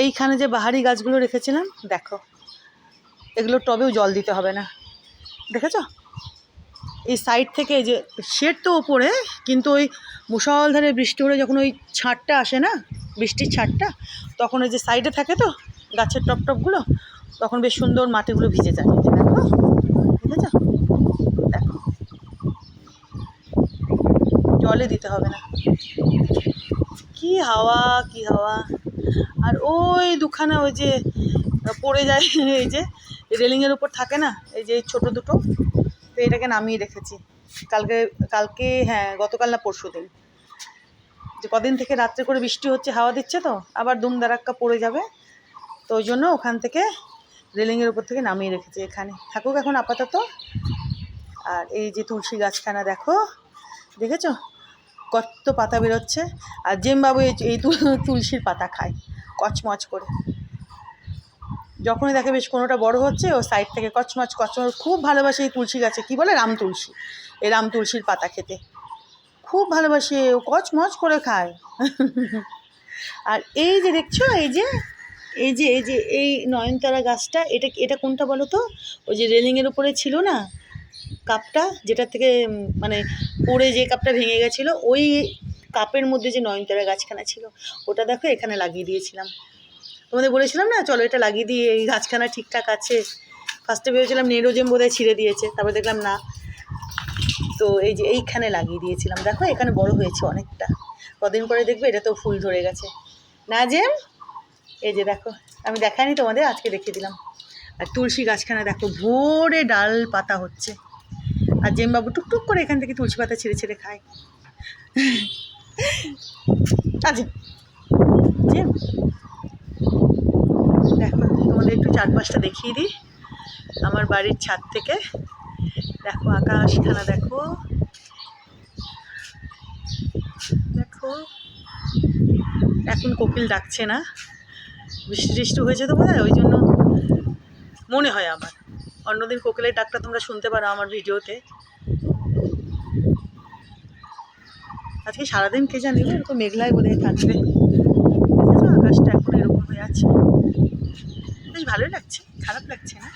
এইখানে যে বাহারি গাছগুলো রেখেছিলাম দেখো, এগুলো টবেও জল দিতে হবে না, দেখেছো? এই সাইড থেকে এই যে শেড তো ওপরে, কিন্তু ওই মুষলধারে বৃষ্টি হলে যখন ওই ছাঁটটা আসে না, বৃষ্টির ছাঁটটা, তখন ওই যে সাইডে থাকে তো গাছের টপগুলো, তখন বেশ সুন্দর মাটিগুলো ভিজে যায়। দেখো, দেখেছো? দেখো, জলে দিতে হবে না। কি হাওয়া, কি হাওয়া! আর ওই দুখানা ওই যে পড়ে যায়, এই যে রেলিংয়ের উপর থাকে না, এই যে ছোটো দুটো, তো এটাকে নামিয়ে রেখেছি কালকে হ্যাঁ গতকাল না পরশু দিন, যে কদিন থেকে রাত্রে করে বৃষ্টি হচ্ছে, হাওয়া দিচ্ছে, তো আবার দুম দারাক্কা পড়ে যাবে, তো ওই জন্য ওখান থেকে রেলিংয়ের উপর থেকে নামিয়ে রেখেছি। এখানে থাকুক এখন আপাতত। আর এই যে তুলসী গাছখানা দেখো, দেখেছো কত পাতা বেরোচ্ছে? আর জেমবাবু এই তুলসীর পাতা খায় কচমচ করে। যখনই দেখে বেশ কোনোটা বড় হচ্ছে, ও সাইড থেকে কচমচ খুব ভালোবাসে এই তুলসী গাছে, কী বলে রাম তুলসী, এই রাম তুলসীর পাতা খেতে খুব ভালোবাসে, ও কচমচ করে খায়। আর এই যে দেখছো, এই নয়নতারা গাছটা, এটা কোনটা বলো তো? ওই যে রেলিংয়ের উপরে ছিল না কাপটা, যেটা থেকে মানে পড়ে যে কাপটা ভেঙে গেছিলো, ওই কাপের মধ্যে যে নয়নতারা গাছখানা ছিল, ওটা দেখো এখানে লাগিয়ে দিয়েছিলাম। তোমাদের বলেছিলাম না চলো এটা লাগিয়ে দিয়ে, এই গাছখানা ঠিকঠাক আছে। ফার্স্টে ভেবেছিলাম নেরোজেম বোধহয় ছিঁড়ে দিয়েছে, তারপর দেখলাম না, তো এই যে এইখানে লাগিয়ে দিয়েছিলাম। দেখো এখানে বড় হয়েছে অনেকটা, কদিন পরে দেখবে এটা তো ফুল ধরে গেছে না জেম? এই যে দেখো, আমি দেখাইনি তোমাদের, আজকে দেখিয়ে দিলাম। আর তুলসী গাছখানা দেখো ভোরে ডাল পাতা হচ্ছে, আর জেমবাবু টুকটুক করে এখান থেকে তুলসী পাতা ছিঁড়ে ছিঁড়ে খায়। আজ জেম দেখো, তোমাদের একটু চারপাশটা দেখিয়ে দিই আমার বাড়ির ছাদ থেকে। দেখো আকাশখানা দেখো, দেখো এখন কোকিল ডাকছে না, বৃষ্টি হয়েছে তো বোধহয়, ওই জন্য মনে হয় আমার। অন্যদিন কোকিলের ডাকটা তোমরা শুনতে পারো আমার ভিডিওতে। আজকে সারাদিন কে জানি এরকম মেঘলাই বোধহয় থাকবে। দেখেছো আকাশটা এখন এরকম হয়ে আছে, বেশ ভালোই লাগছে, খারাপ লাগছে না।